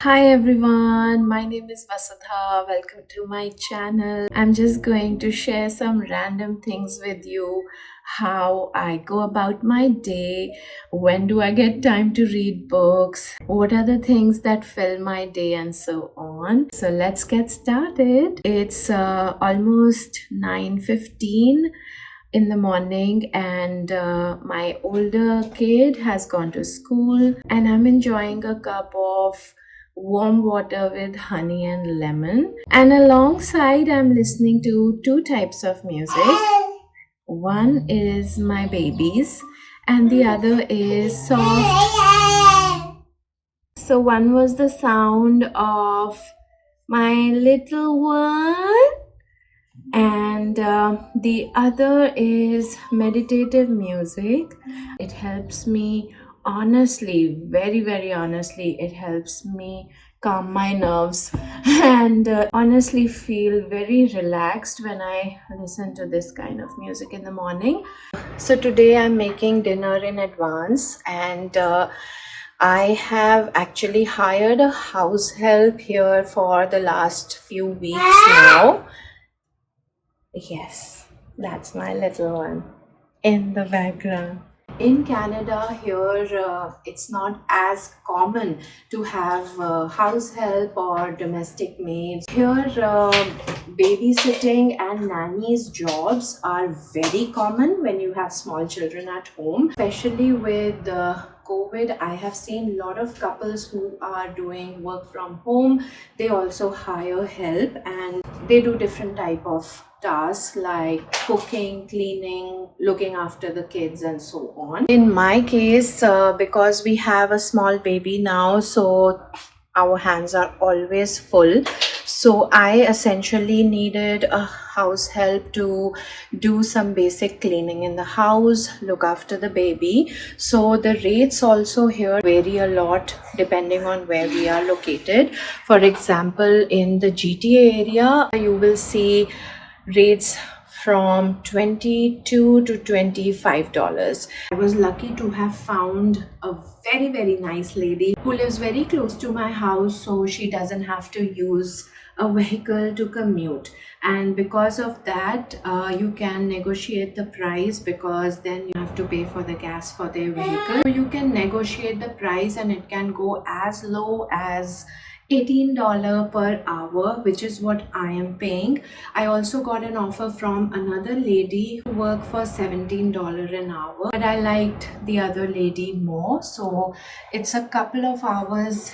Hi everyone, my name is Vasudha. Welcome to my channel. I'm just going to share some random things with you, how I go about my day, when do I get time to read books, what are the things that fill my day, and so on. So let's get started. It's almost 9:15 in the morning, and my older kid has gone to school, and I'm enjoying a cup of warm water with honey and lemon. And alongside, I'm listening to two types of music. One is my baby's, and the other is soft. So, one was the sound of my little one, and the other is meditative music. It helps me, honestly, very honestly, it helps me calm my nerves and honestly feel very relaxed when I listen to this kind of music in the morning. So today I'm making dinner in advance, and I have actually hired a house help here for the last few weeks now. Yes, that's my little one in the background. In Canada, here it's not as common to have house help or domestic maids. Here, babysitting and nannies' jobs are very common when you have small children at home, especially with COVID. I have seen a lot of couples who are doing work from home. They also hire help, and they do different type of tasks like cooking, cleaning, looking after the kids, and so on. In my case, because we have a small baby now, so our hands are always full. So I essentially needed a house help to do some basic cleaning in the house, look after the baby. So the rates also here vary a lot depending on where we are located. For example, in the GTA area, you will see rates from $22 to $25. I was lucky to have found a very nice lady who lives very close to my house, so she doesn't have to use a vehicle to commute. And because of that, you can negotiate the price, because then you have to pay for the gas for their vehicle. So you can negotiate the price, and it can go as low as $18 per hour, which is what I am paying. I also got an offer from another lady who worked for $17 an hour, but I liked the other lady more. So it's a couple of hours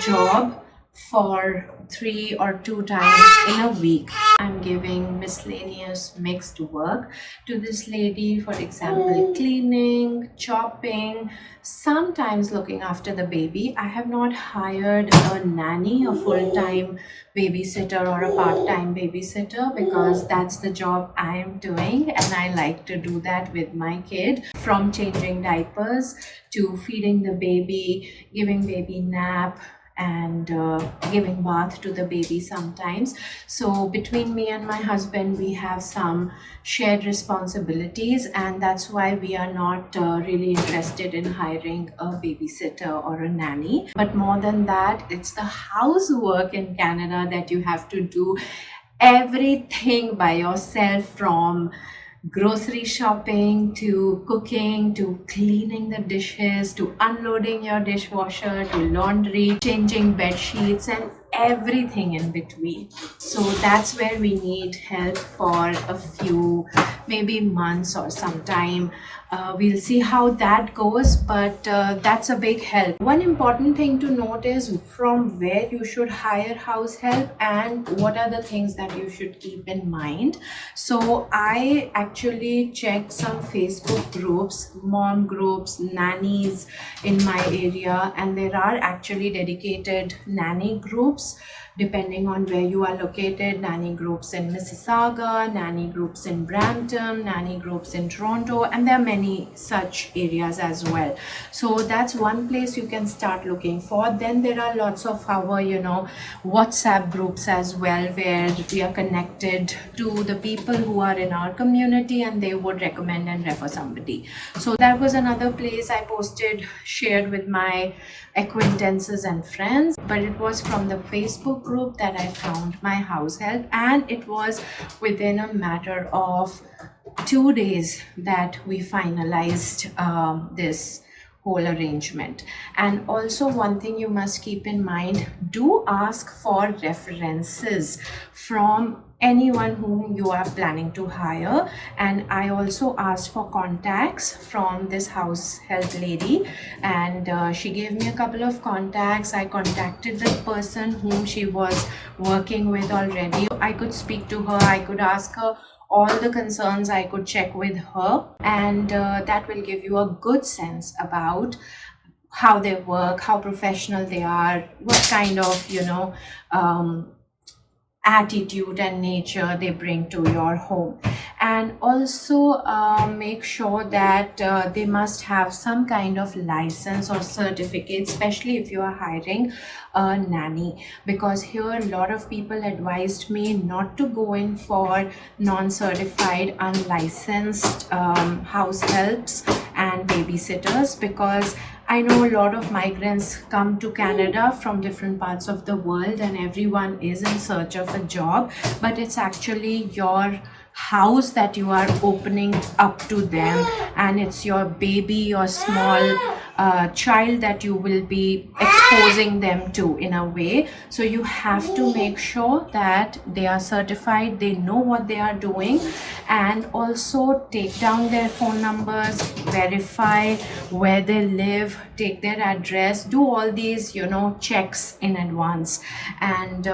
job for 3 or 2 times in a week. I'm giving miscellaneous mixed work to this lady, for example, cleaning, chopping, sometimes looking after the baby. I have not hired a nanny, a full-time babysitter or a part-time babysitter, because that's the job I am doing, and I like to do that with my kid, from changing diapers to feeding the baby, giving baby nap, and giving bath to the baby sometimes. So between me and my husband, we have some shared responsibilities, and that's why we are not really interested in hiring a babysitter or a nanny. But more than that, it's the housework in Canada that you have to do everything by yourself, from grocery shopping to cooking to cleaning the dishes to unloading your dishwasher to laundry, changing bed sheets, and everything in between. So that's where we need help for a few, maybe months or some time. We'll see how that goes, but that's a big help. One important thing to note is from where you should hire house help and what are the things that you should keep in mind. So I actually checked some Facebook groups, mom groups, nannies in my area, and there are actually dedicated nanny groups groups depending on where you are located. Nanny groups in Mississauga, nanny groups in Brampton, nanny groups in Toronto, and there are many such areas as well. So that's one place you can start looking for. Then there are lots of our WhatsApp groups as well, where we are connected to the people who are in our community and they would recommend and refer somebody. So that was another place I shared with my acquaintances and friends, but it was from the Facebook group that I found my house help, and it was within a matter of 2 days that we finalized this whole arrangement. And also, one thing you must keep in mind, do ask for references from anyone whom you are planning to hire. And I also asked for contacts from this house help lady, and she gave me a couple of contacts. I contacted the person whom she was working with already. I could speak to her, I could ask her all the concerns, I could check with her, and that will give you a good sense about how they work, how professional they are, what kind of attitude and nature they bring to your home. And also make sure that they must have some kind of license or certificate, especially if you are hiring a nanny, because here a lot of people advised me not to go in for non-certified, unlicensed house helps and babysitters, because I know a lot of migrants come to Canada from different parts of the world and everyone is in search of a job, but it's actually your house that you are opening up to them, and it's your baby, your small child that you will be exposing them to in a way. So you have to make sure that they are certified, they know what they are doing, and also take down their phone numbers, verify where they live, take their address, do all these checks in advance. And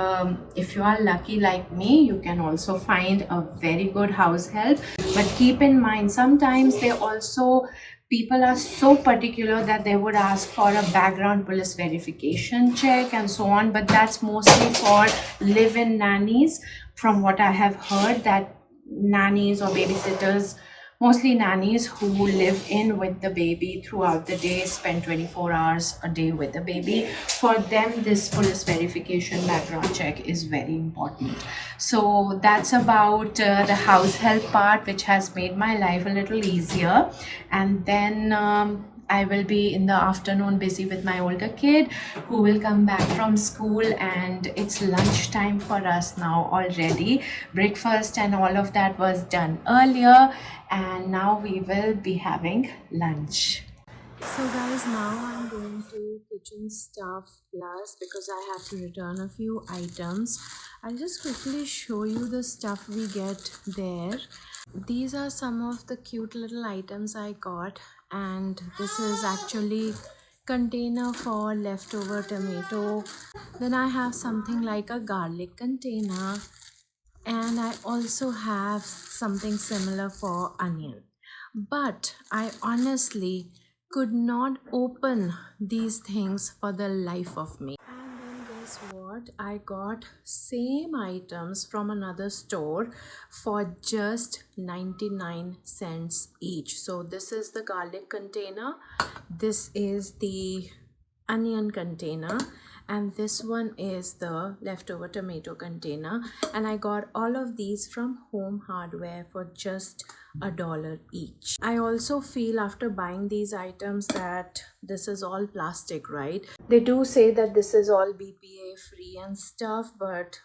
if you are lucky like me, you can also find a very good house help. But keep in mind, sometimes people are so particular that they would ask for a background police verification check and so on, but that's mostly for live-in nannies. From what I have heard, that nannies or babysitters, mostly nannies who live in with the baby throughout the day, spend 24 hours a day with the baby, for them this police verification background check is very important. So that's about the house help part, which has made my life a little easier. And then I will be in the afternoon busy with my older kid who will come back from school, and it's lunchtime for us now already. Breakfast and all of that was done earlier, and now we will be having lunch. So guys, now I'm going to Kitchen Stuff Plus because I have to return a few items. I'll just quickly show you the stuff we get there. These are some of the cute little items I got, and this is actually container for leftover tomato. Then I have something like a garlic container, and I also have something similar for onion. But I honestly could not open these things for the life of me. And then guess what? I got same items from another store for just 99 cents each. So this is the garlic container, this is the onion container, and this one is the leftover tomato container. And I got all of these from Home Hardware for just $1 each. I also feel after buying these items that this is all plastic, right? They do say that this is all BPA free and stuff, but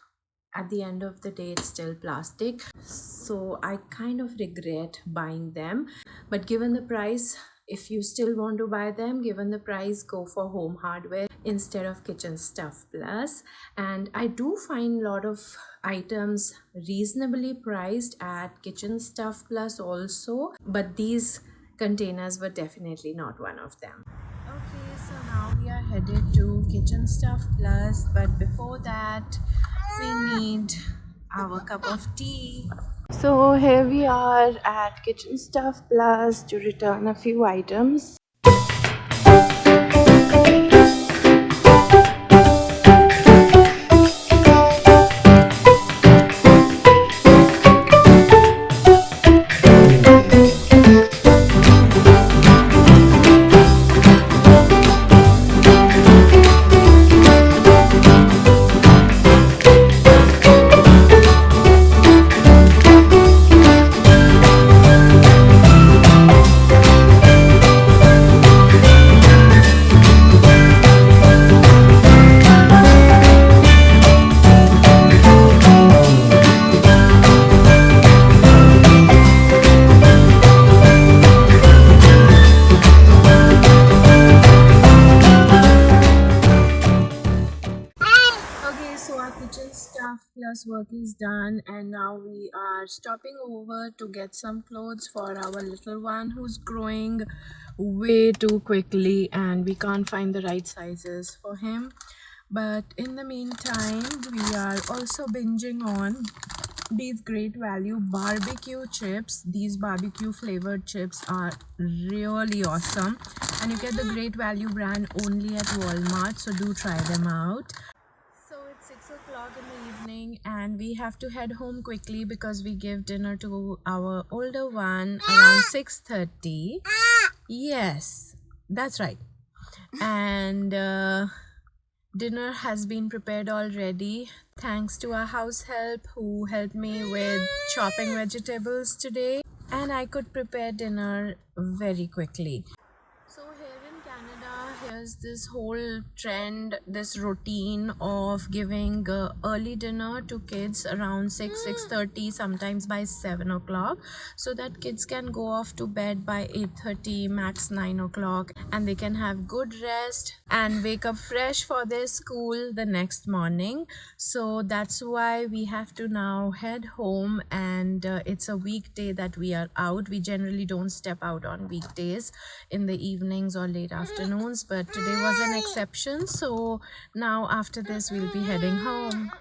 at the end of the day it's still plastic. So I kind of regret buying them, but given the price, if you still want to buy them, given the price, go for Home Hardware instead of Kitchen Stuff Plus. And I do find a lot of items reasonably priced at Kitchen Stuff Plus also, but these containers were definitely not one of them. Okay, so now we are headed to Kitchen Stuff Plus, but before that we need our cup of tea. So here we are at Kitchen Stuff Plus to return a few items. kitchen stuff plus work is done, and now we are stopping over to get some clothes for our little one who's growing way too quickly and we can't find the right sizes for him. But in the meantime, we are also binging on these great value barbecue chips. These barbecue flavored chips are really awesome, and you get the great value brand only at Walmart, so do try them out. So it's 6 o'clock in the evening, and we have to head home quickly because we give dinner to our older one around 6:30. Yes, that's right. And dinner has been prepared already. Thanks to our house help who helped me with chopping vegetables today, and I could prepare dinner very quickly. So here in Canada, here's this whole trend, this routine of giving early dinner to kids around 6:30, sometimes by 7 o'clock, so that kids can go off to bed by 8:30, max 9 o'clock, and they can have good rest and wake up fresh for their school the next morning. So that's why we have to now head home, and it's a weekday that we are out. We generally don't step out on weekdays in the evenings or late afternoons, but today was an exception. So now after this we'll be heading home.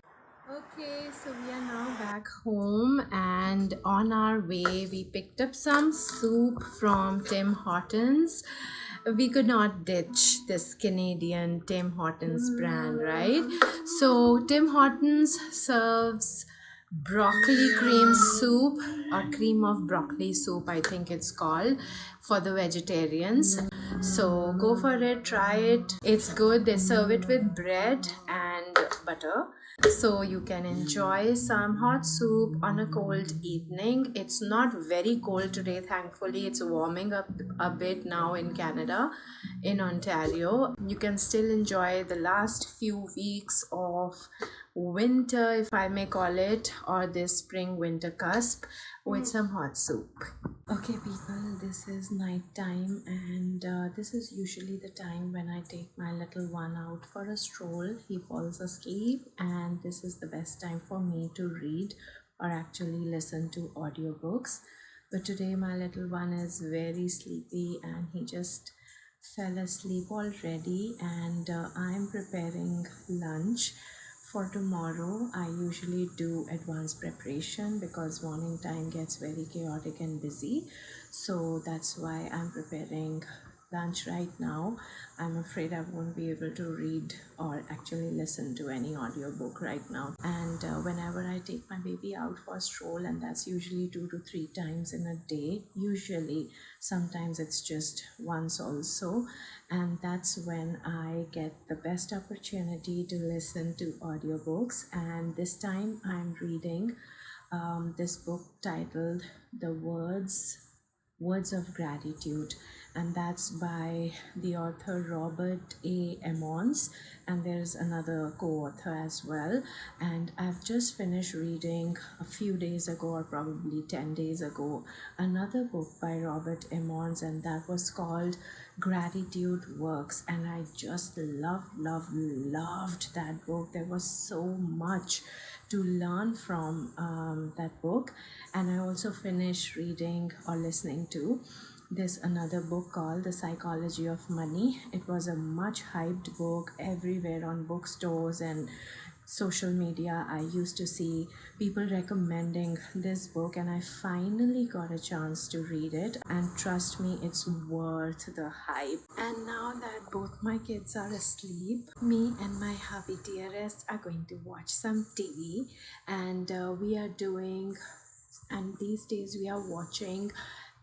Okay, so we are now back home, and on our way we picked up some soup from Tim Hortons. We could not ditch this Canadian Tim Hortons brand, right? So Tim Hortons serves broccoli cream soup, or cream of broccoli soup, I think it's called, for the vegetarians. So go for it, try it. It's good. They serve it with bread and butter, so you can enjoy some hot soup on a cold evening. It's not very cold today, thankfully. It's warming up a bit now in Canada, in Ontario. You can still enjoy the last few weeks of winter, if I may call it, or this spring winter cusp, with some hot soup. Okay people, this is night time, and this is usually the time when I take my little one out for a stroll. He falls asleep, and this is the best time for me to read or actually listen to audiobooks. But today my little one is very sleepy and he just fell asleep already, and I'm preparing lunch for tomorrow. I usually do advanced preparation because morning time gets very chaotic and busy, so that's why I'm preparing lunch right now. I'm afraid I won't be able to read or actually listen to any audiobook right now. And whenever I take my baby out for a stroll, and that's usually 2 to 3 times in a day, usually, sometimes it's just once also, and that's when I get the best opportunity to listen to audiobooks. And this time I'm reading this book titled The Words of Gratitude, and that's by the author Robert A. Emmons, and there's another co-author as well. And I've just finished reading a few days ago, or probably 10 days ago, another book by Robert Emmons, and that was called Gratitude Works, and I just loved that book. There was so much to learn from that book. And I also finished reading or listening to this another book called The Psychology of Money. It was a much hyped book everywhere on bookstores and social media. I used to see people recommending this book, and I finally got a chance to read it, and trust me, it's worth the hype. And now that both my kids are asleep, me and my hubby dearest are going to watch some TV, and these days we are watching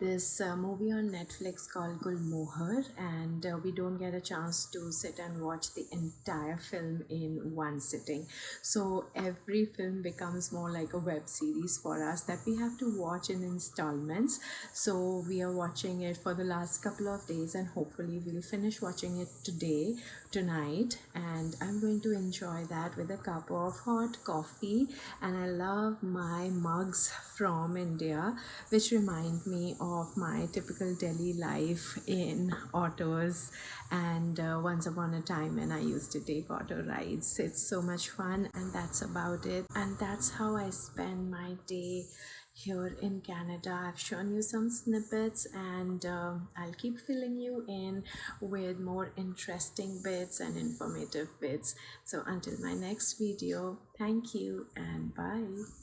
this movie on Netflix called Gulmohar, and we don't get a chance to sit and watch the entire film in one sitting. So every film becomes more like a web series for us that we have to watch in installments. So we are watching it for the last couple of days, and hopefully we'll finish watching it today tonight, and I'm going to enjoy that with a cup of hot coffee. And I love my mugs from India, which remind me of my typical Delhi life in autos, and once upon a time when I used to take auto rides. It's so much fun, and that's about it. And that's how I spend my day here in Canada. I've shown you some snippets, and I'll keep filling you in with more interesting bits and informative bits. So until my next video, thank you and bye.